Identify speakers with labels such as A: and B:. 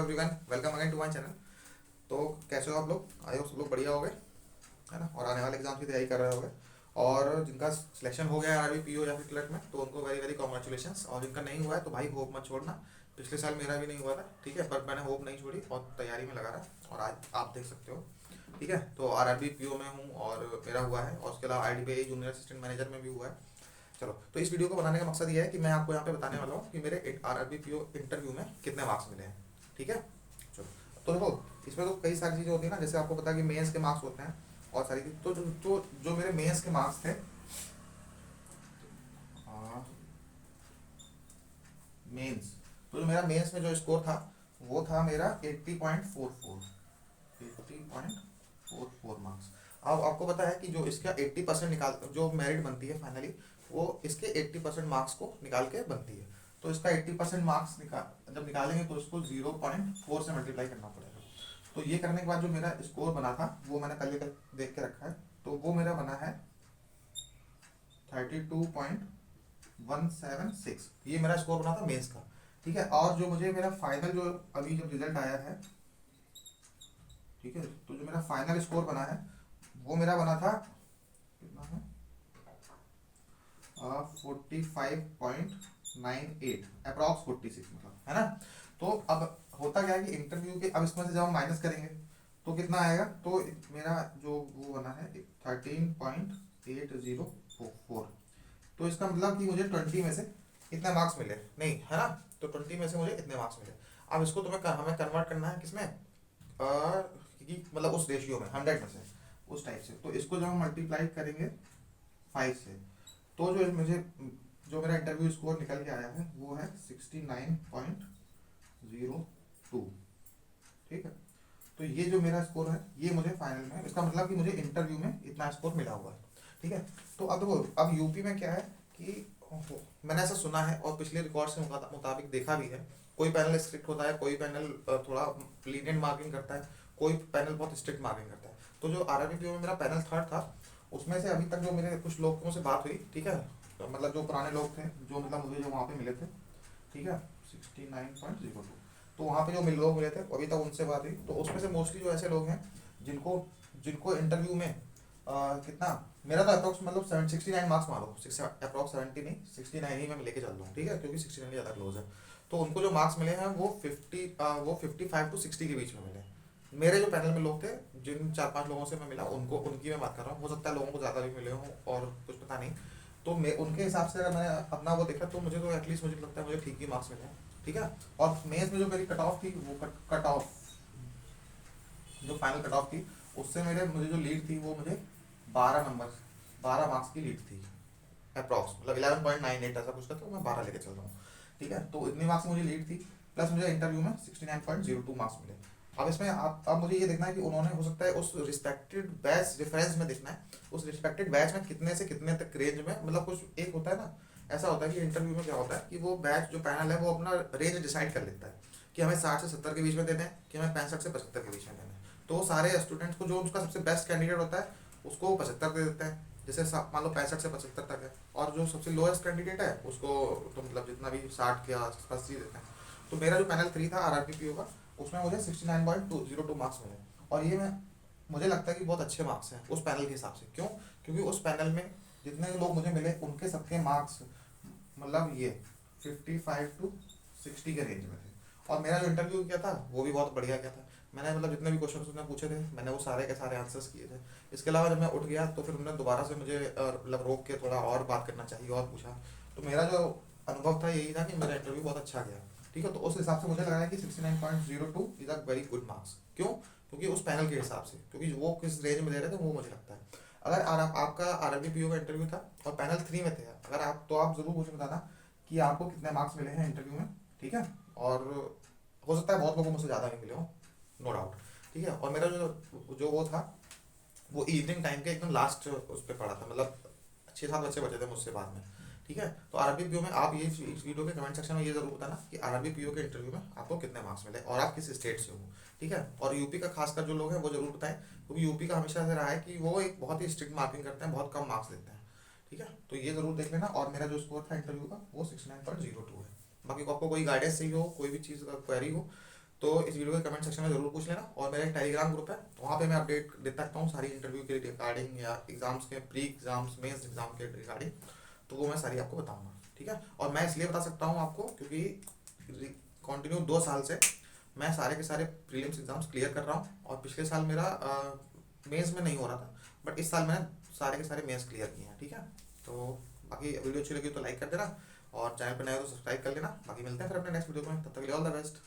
A: Everyone, welcome again to my channel. तो कैसे हो आप लोग? आई होप सब लोग बढ़िया हो गए, है ना। और आने वाले एग्जाम की तैयारी कर रहे होंगे। और जिनका सिलेक्शन हो गया है आरबी पीओ या फिर क्लर्क में, तो उनको वेरी वेरी कॉन्ग्रेचुलेशंस। और जिनका नहीं हुआ है तो भाई होप मत छोड़ना। पिछले साल मेरा भी नहीं हुआ था, ठीक है, पर मैंने होप नहीं छोड़ी और तैयारी में लगा रहा। और आज आप देख सकते हो, ठीक है। तो आरआरबी पीओ में हूँ और मेरा हुआ है, और उसके अलावा आईडीपीआई जूनियर असिस्टेंट मैनेजर में भी हुआ है। चलो, तो इस वीडियो को बनाने का मकसद ये है कि मैं आपको यहाँ पे बताने वाला हूँ कि मेरे आरआरबी पीओ इंटरव्यू में कितने मार्क्स मिले हैं, ठीक है। चलो, तो देखो, इसमें तो कई सारी चीज़ें होती है ना, जैसे आपको पता है कि मेंस के मार्क्स होते हैं और सारी चीज़। तो जो मेरे मेंस के मार्क्स थे, मेंस, तो जो मेरा मेंस में जो स्कोर था वो था मेरा 80.44 मार्क्स। अब आपको पता है कि जो इसका 80% निकाल, जो मेरिट बनती है फाइनली, वो इसके 80% मार्क्स को निकाल के बनती है। तो इसका 80% मार्क्स जब निकालेंगे तो इसको 0.4 से मल्टीप्लाई करना पड़ेगा। तो ये करने के बाद जो मेरा स्कोर बना था वो मैंने कल देख के रखा है। तो वो मेरा बना है 32.176। ये मेरा स्कोर बना था मेंस का, ठीक है। और जो मुझे मेरा फाइनल, जो अभी जब रिजल्ट आया है, ठीक है, तो जो मेरा फाइनल स्कोर बना है वो मेरा बना था, कितना है, 45.98, अप्रॉक्स 46, मतलब, है ना। तो अब होता क्या है कि इंटरव्यू के, अब इसमें से जब हम माइनस करेंगे तो कितना आएगा, तो मेरा जो वो बना है 13.804। तो इसका मतलब कि मुझे 20 में से इतने मार्क्स मिले नहीं, है ना। तो 20 में से मुझे इतने मार्क्स मिले। अब इसको हमें कन्वर्ट करना है किसमें, कि मतलब उस रेशियो में 100 में से, उस टाइप से। तो इसको जब हम मल्टीप्लाई करेंगे 5 से, तो जो मेरा इंटरव्यू स्कोर निकल के आया है वो है 69.02, ठीक है। तो ये जो मेरा स्कोर है ये मुझे फाइनल में, इसका मतलब कि मुझे इंटरव्यू में इतना स्कोर मिला हुआ है, ठीक है। तो अब देखो, अब यूपी में क्या है कि मैंने ऐसा सुना है और पिछले रिकॉर्ड से मुताबिक देखा भी है, कोई पैनल स्ट्रिक्ट होता है, कोई पैनल थोड़ा लीनियंट मार्किंग करता है, कोई पैनल बहुत स्ट्रिक्ट मार्किंग करता है। तो जो आरआरबी पीओ में मेरा पैनल थर्ड था, उसमें से अभी तक जो मेरे कुछ लोगों से बात हुई, ठीक है, तो मतलब जो पुराने लोग थे, जो मतलब मुझे जो वहाँ पे मिले थे, ठीक है, 69.02, तो वहाँ पे जो लोग मिले थे अभी तक उनसे बात हुई, तो उसमें से मोस्टली जो ऐसे लोग हैं जिनको जिनको इंटरव्यू में कितना, मेरा तो अप्रॉक्स मतलब 69 मार्क्स मारो, अप्रॉक्स 70 नहीं, 69 ही मैं लेके चल रहा हूँ, ठीक है, क्योंकि 69 ज़्यादा क्लोज है। तो उनको जो मार्क्स मिले हैं वो 55 to 60 के बीच में मिले। मेरे जो पैनल में लोग थे, जिन 4-5 लोगों से मैं मिला, उनको उनकी मैं बात कर रहा हूँ, हो सकता है लोगों को ज़्यादा भी मिले हों और कुछ पता नहीं। तो मैं उनके हिसाब से अगर मैं अपना वो देखा तो मुझे तो एटलीस्ट मुझे लगता है मुझे ठीक ही मार्क्स मिले हैं, ठीक है। और मेंस में जो मेरी कट ऑफ थी, वो कट ऑफ, जो फाइनल कट ऑफ थी, उससे मुझे जो लीड थी वो मुझे 12 मार्क्स की लीड थी, अप्रॉक्स मतलब 11.98 ऐसा कुछ था, तो मैं 12 लेके चल रहा हूँ, ठीक है। तो इतनी मार्क्स मुझे लीड थी, प्लस मुझे इंटरव्यू में 69.02 मार्क्स मिले। अब इसमें आप, अब मुझे ये देखना है कि उन्होंने, हो सकता है उस रिस्पेक्टेड बैच रेफरेंस में देखना है, उस रिस्पेक्टेड बैच में कितने से कितने तक रेंज में, मतलब कुछ एक होता है ना, ऐसा होता है कि इंटरव्यू में क्या होता है कि वो बैच जो पैनल है वो अपना रेंज डिसाइड कर लेता है कि हमें 60 से 70 के बीच में देना है, कि हमें 65 से 75 के बीच में देना है। तो सारे स्टूडेंट्स को, जो उसका सबसे बेस्ट कैंडिडेट होता है, उसको 75 दे देते हैं, जैसे मान लो 65 से 75 तक है। और जो सबसे लोएस्ट कैंडिडेट है उसको तो मतलब जितना भी 60 के आसपास ही देते हैं। तो मेरा जो पैनल 3 था आरआरबी पीओ का, उसमें मुझे 69.202 मार्क्स मिले। और ये मुझे लगता है कि बहुत अच्छे मार्क्स हैं उस पैनल के हिसाब से। क्यों? क्योंकि उस पैनल में जितने लोग मुझे मिले उनके सबके मार्क्स मतलब ये 55 to 60 के रेंज में थे। और मेरा जो इंटरव्यू किया था वो भी बहुत बढ़िया किया था। मैंने मतलब जितने भी क्वेश्चन उसने पूछे थे, मैंने वो सारे के सारे आंसर्स किए थे। इसके अलावा जब मैं उठ गया तो फिर उन्होंने दोबारा से मुझे मतलब रोक के थोड़ा और बात करना चाहिए और पूछा। तो मेरा जो अनुभव था यही था कि मेरा इंटरव्यू बहुत अच्छा गया, ठीक है। तो उस हिसाब से मुझे लगा है कि 69.02 is a very good marks. क्यों? क्योंकि उस पैनल के हिसाब से, क्योंकि वो किस रेंज में दे रहे थे वो मुझे लगता है। अगर आपका आरआरबी पीओ का इंटरव्यू था और पैनल 3 में थे, अगर आप, तो आप ज़रूर मुझे बताना कि आपको कितने मार्क्स मिले हैं इंटरव्यू में, ठीक है। और हो सकता है बहुत लोगों मुझसे ज़्यादा भी मिले हों, नो डाउट, ठीक है। और मेरा जो जो वो था, वो इवनिंग टाइम के एकदम लास्ट उस पर पड़ा था, मतलब 6-7 बच्चे बचे थे मुझसे बाद में, ठीक है। तो आरआरबी पीओ में आप ये इस वीडियो के कमेंट सेक्शन में ये जरूर बताना कि आरआरबी पीओ के इंटरव्यू में आपको कितने मार्क्स मिले और आप किस स्टेट से हो, ठीक है। और यूपी का खासकर जो लोग हैं वो जरूर बताएं, क्योंकि यूपी का हमेशा से रहा है कि वो एक बहुत ही स्ट्रिक्ट मार्किंग करते हैं, बहुत कम मार्क्स देते हैं, ठीक है। तो ये जरूर देख लेना। और मेरा जो स्कोर था इंटरव्यू का वो 69.02 है। बाकी आपको कोई गाइडेंस चाहिए हो, कोई भी चीज़ का क्वेरी हो, तो इस वीडियो के कमेंट सेक्शन में जरूर पूछ लेना। और मेरा एक टेलीग्राम ग्रुप है, वहाँ पे मैं अपडेट देता रहता हूँ सारी इंटरव्यू के रिगार्डिंग या एग्जाम्स के प्री एग्जाम्स मेंस एग्जाम के रिगार्डिंग, तो वो मैं सारी आपको बताऊंगा, ठीक है। और मैं इसलिए बता सकता हूँ आपको क्योंकि कंटिन्यू 2 साल से मैं सारे के सारे प्रीलिम्स एग्जाम्स क्लियर कर रहा हूँ। और पिछले साल मेरा मेंस में नहीं हो रहा था, बट इस साल मैंने सारे के सारे मेंस क्लियर किए हैं, ठीक है। तो बाकी वीडियो अच्छी लगी तो लाइक कर देना, और चैनल पर नए हो तो सब्सक्राइब कर लेना। बाकी मिलते हैं फिर अपने नेक्स्ट वीडियो में, तब तक के लिए ऑल द बेस्ट।